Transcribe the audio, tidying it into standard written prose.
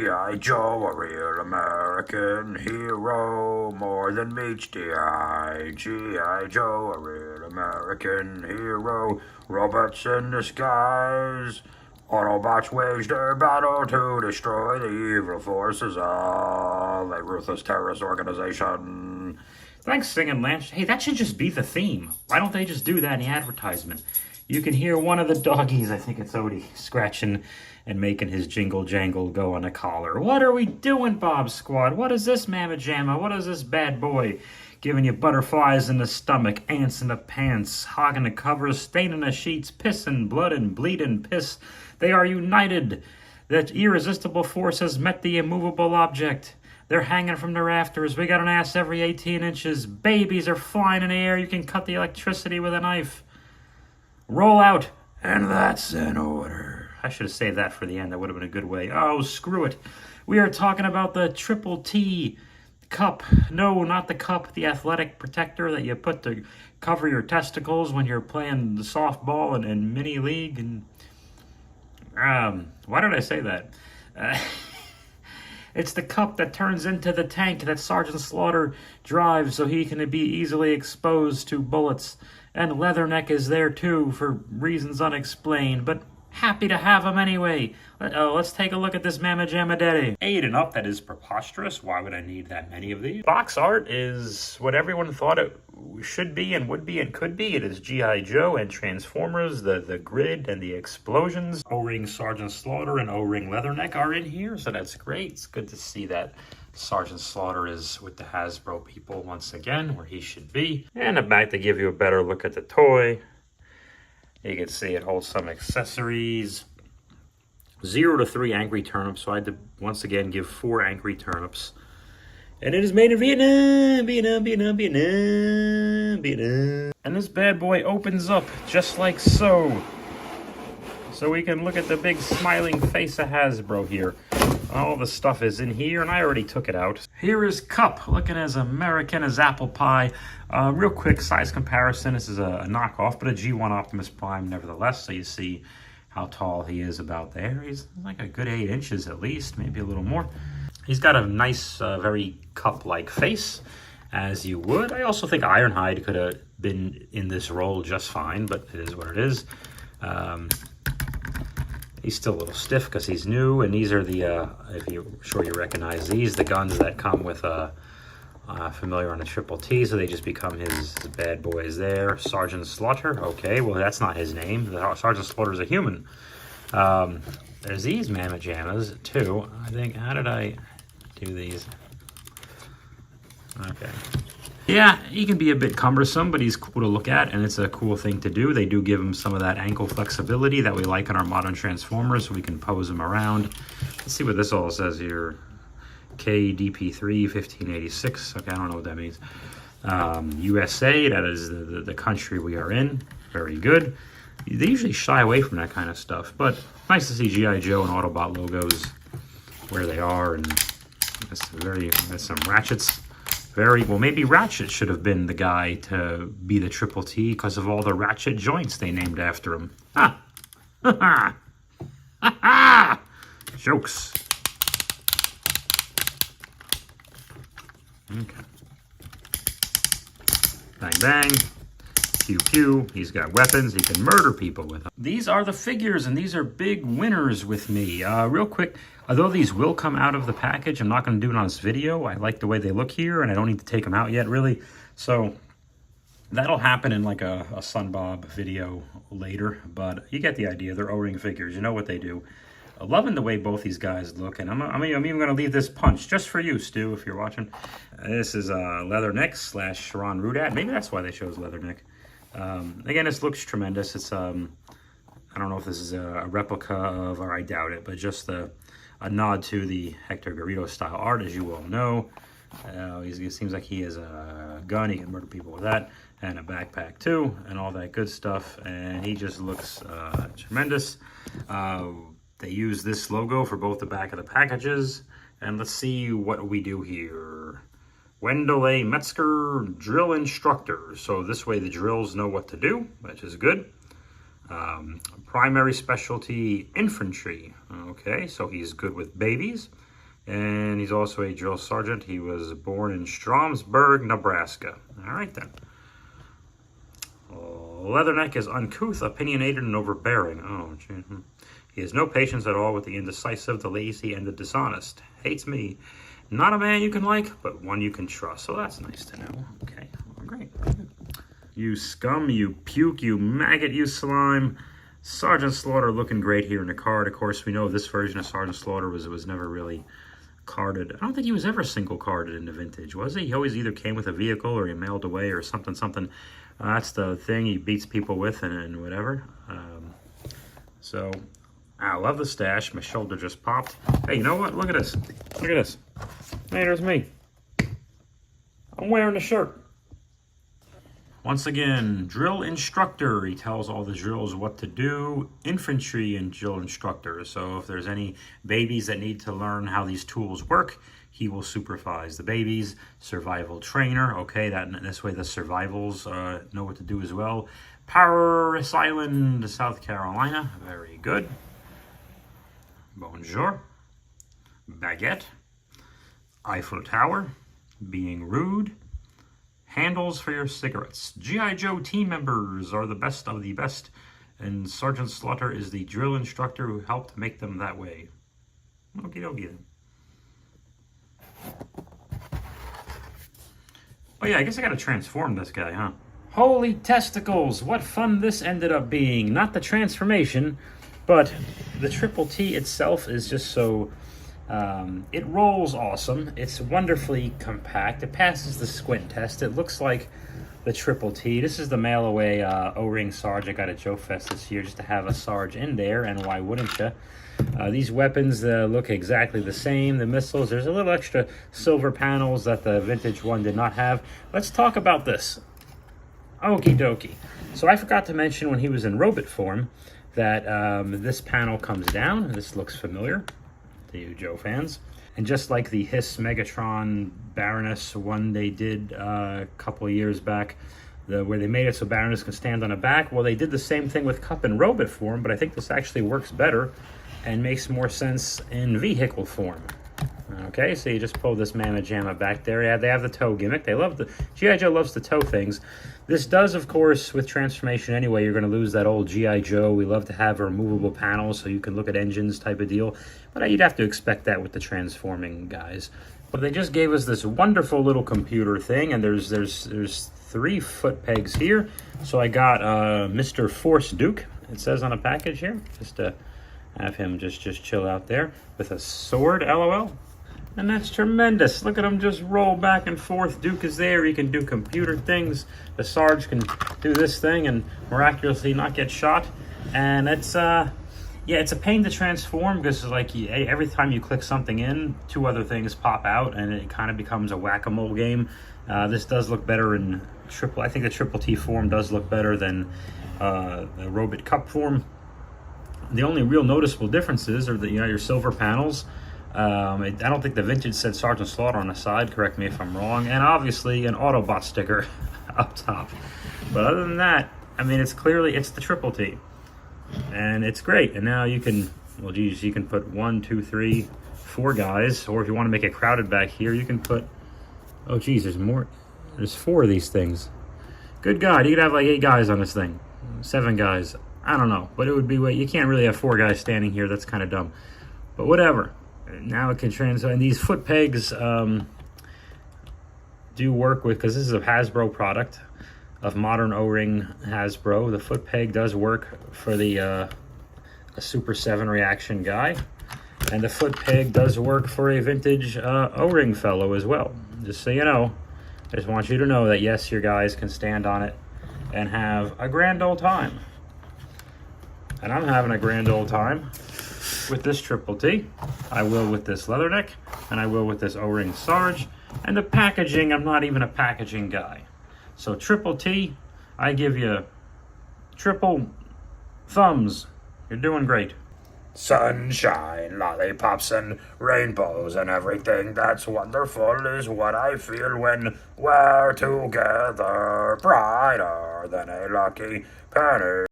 G.I. Joe, a real American hero, more than meets the eye. G.I. Joe, a real American hero, robots in disguise. Autobots wage their battle to destroy the evil forces of a ruthless terrorist organization. Thanks, Singing Landshark. Hey, that should just be the theme. Why don't they just do that in the advertisement? You can hear one of the doggies, I think it's Odie, scratching and making his jingle jangle go on a collar. What are we doing, Bob Squad? What is this mamma jamma? What is this bad boy? Giving you butterflies in the stomach, ants in the pants, hogging the covers, staining the sheets, pissing, blood and bleeding piss. They are united. That irresistible force has met the immovable object. They're hanging from the rafters. We got an ass every 18 inches. Babies are flying in the air. You can cut the electricity with a knife. Roll out. And that's an order. I should have saved that for the end. That would have been a good way. Oh, screw it. We are talking about the Triple T cup. No, not the cup. The athletic protector that you put to cover your testicles when you're playing the softball and mini league. And why did I say that? It's the cup that turns into the tank that Sergeant Slaughter drives so he can be easily exposed to bullets. And Leatherneck is there too for reasons unexplained, but happy to have him anyway. Let's take a look at this Mamma Jamma Daddy. 8 and up, that is preposterous. Why would I need that many of these? Box art is what everyone thought it should be and would be and could be. It is G.I. Joe and Transformers, the grid and the explosions. O-Ring Sergeant Slaughter and O-Ring Leatherneck are in here, so that's great. It's good to see that Sergeant Slaughter is with the Hasbro people once again, where he should be. And I'm back to give you a better look at the toy. You can see it holds some accessories. 0 to 3 angry turnips, so I had to once again give 4 angry turnips. And it is made in Vietnam, Vietnam, Vietnam, Vietnam, Vietnam. And this bad boy opens up just like so. So we can look at the big smiling face of Hasbro here. All the stuff is in here, and I already took it out. Here is Cup, looking as American as apple pie. Real quick size comparison. This is a knockoff, but a G1 Optimus Prime nevertheless. So you see how tall he is about there. He's like a good 8 inches at least, maybe a little more. He's got a nice, very Cup-like face, as you would. I also think Ironhide could have been in this role just fine, but it is what it is. He's still a little stiff because he's new, and these are the, if you're sure you recognize these, the guns that come with familiar on a Triple T, so they just become his bad boys there. Sergeant Slaughter, okay, well that's not his name. Sergeant Slaughter's a human. There's these Mamma Jammas too. I think, how did I do these? Okay. Yeah, he can be a bit cumbersome, but he's cool to look at, and it's a cool thing to do. They do give him some of that ankle flexibility that we like in our modern Transformers, so we can pose him around. Let's see what this all says here. KDP3 1586. Okay, I don't know what that means. USA, that is the country we are in. Very good. They usually shy away from that kind of stuff, but nice to see G.I. Joe and Autobot logos where they are, and that's some Ratchets. Very well, maybe Ratchet should have been the guy to be the Triple T because of all the Ratchet joints they named after him. Ha! Ha ha! Ha ha! Jokes. Okay. Bang bang. Pew pew. He's got weapons. He can murder people with them. These are the figures, and these are big winners with me. Real quick, although these will come out of the package, I'm not going to do it on this video. I like the way they look here, and I don't need to take them out yet, really. So that'll happen in like a Sunbob video later, but you get the idea. They're O-ring figures. You know what they do. Loving the way both these guys look, and I'm even going to leave this punch just for you, Stu, if you're watching. This is Leatherneck / Sharon Rudat. Maybe that's why they chose Leatherneck. Again, this looks tremendous. It's I don't know if this is a replica of, or I doubt it, but just a nod to the Hector Garrido style art, as you all know. It seems like he has a gun. He can murder people with that, and a backpack too, and all that good stuff. And he just looks tremendous. They use this logo for both the back of the packages. And let's see what we do here. Wendell A. Metzger, drill instructor. So this way the drills know what to do, which is good. Primary specialty, infantry. Okay, so he's good with babies. And he's also a drill sergeant. He was born in Stromsburg, Nebraska. All right, then. Leatherneck is uncouth, opinionated, and overbearing. Oh, gee. He has no patience at all with the indecisive, the lazy, and the dishonest. Hates me. Not a man you can like, but one you can trust. So that's nice to know. Okay, great. You scum, you puke, you maggot, you slime. Sergeant Slaughter looking great here in the card. Of course, we know this version of Sergeant Slaughter was never really carded. I don't think he was ever single carded in the vintage, was he? He always either came with a vehicle or he mailed away or something. That's the thing he beats people with and whatever. So, I love the stash. My shoulder just popped. Hey, you know what? Look at this. Look at this. Hey, there's me. I'm wearing the shirt. Once again, drill instructor. He tells all the drills what to do. Infantry and drill instructor. So if there's any babies that need to learn how these tools work, he will supervise the babies. Survival trainer. Okay, this way the survivals know what to do as well. Paris Island, South Carolina. Very good. Bonjour. Baguette. Eiffel Tower. Being rude. Handles for your cigarettes. G.I. Joe team members are the best of the best, and Sergeant Slaughter is the drill instructor who helped make them that way. Okie dokie then. Oh yeah, I guess I gotta transform this guy, huh? Holy testicles, what fun this ended up being. Not the transformation, but the Triple T itself is just so... it rolls awesome. It's wonderfully compact. It passes the squint test. It looks like the Triple T. This is the mail away O-ring Sarge I got at Joe Fest this year just to have a Sarge in there, and why wouldn't you? These weapons look exactly the same. The missiles, there's a little extra silver panels that the vintage one did not have. Let's talk about this. Okie dokie. So I forgot to mention when he was in robot form that this panel comes down. This looks familiar to you Joe fans. And just like the Hiss Megatron Baroness one they did a couple of years back, where they made it so Baroness can stand on her back, well, they did the same thing with Cup in robot form, but I think this actually works better and makes more sense in vehicle form. Okay, so you just pull this Mamma Jamma back there. Yeah, they have the toe gimmick. They love the... G.I. Joe loves to tow things. This does, of course, with transformation anyway, you're going to lose that old G.I. Joe. We love to have a removable panel so you can look at engines type of deal. But you'd have to expect that with the transforming guys. But they just gave us this wonderful little computer thing, and there's 3 foot pegs here. So I got Mr. Force Duke, it says on a package here, just to have him just chill out there with a sword, LOL. And that's tremendous. Look at him just roll back and forth. Duke is there. He can do computer things. The Sarge can do this thing and miraculously not get shot. And it's, yeah, it's a pain to transform because like every time you click something in, 2 other things pop out and it kind of becomes a whack-a-mole game. This does look better in I think the Triple T form does look better than the Robot Cup form. The only real noticeable differences are that your silver panels. I don't think the vintage said Sergeant Slaughter on the side, correct me if I'm wrong, and obviously an Autobot sticker up top. But other than that, I mean, it's the Triple T, and it's great. And now you can, well, geez, you can put 1, 2, 3, 4 guys, or if you want to make it crowded back here, you can put, oh geez, there's more. There's 4 of these things. Good God, you could have like 8 guys on this thing, 7 guys. I don't know, but it would be, you can't really have 4 guys standing here. That's kind of dumb, but whatever. Now it can and these foot pegs do work with, because this is a Hasbro product of modern O-ring Hasbro. The foot peg does work for the a Super 7 reaction guy, and the foot peg does work for a vintage O-ring fellow as well. Just so you know, I just want you to know that yes, your guys can stand on it and have a grand old time. And I'm having a grand old time with this Triple T. I will with this Leatherneck, and I will with this O-ring Sarge. And the packaging, I'm not even a packaging guy. So Triple T, I give you triple thumbs. You're doing great. Sunshine, lollipops, and rainbows, and everything that's wonderful is what I feel when we're together, brighter than a lucky penny.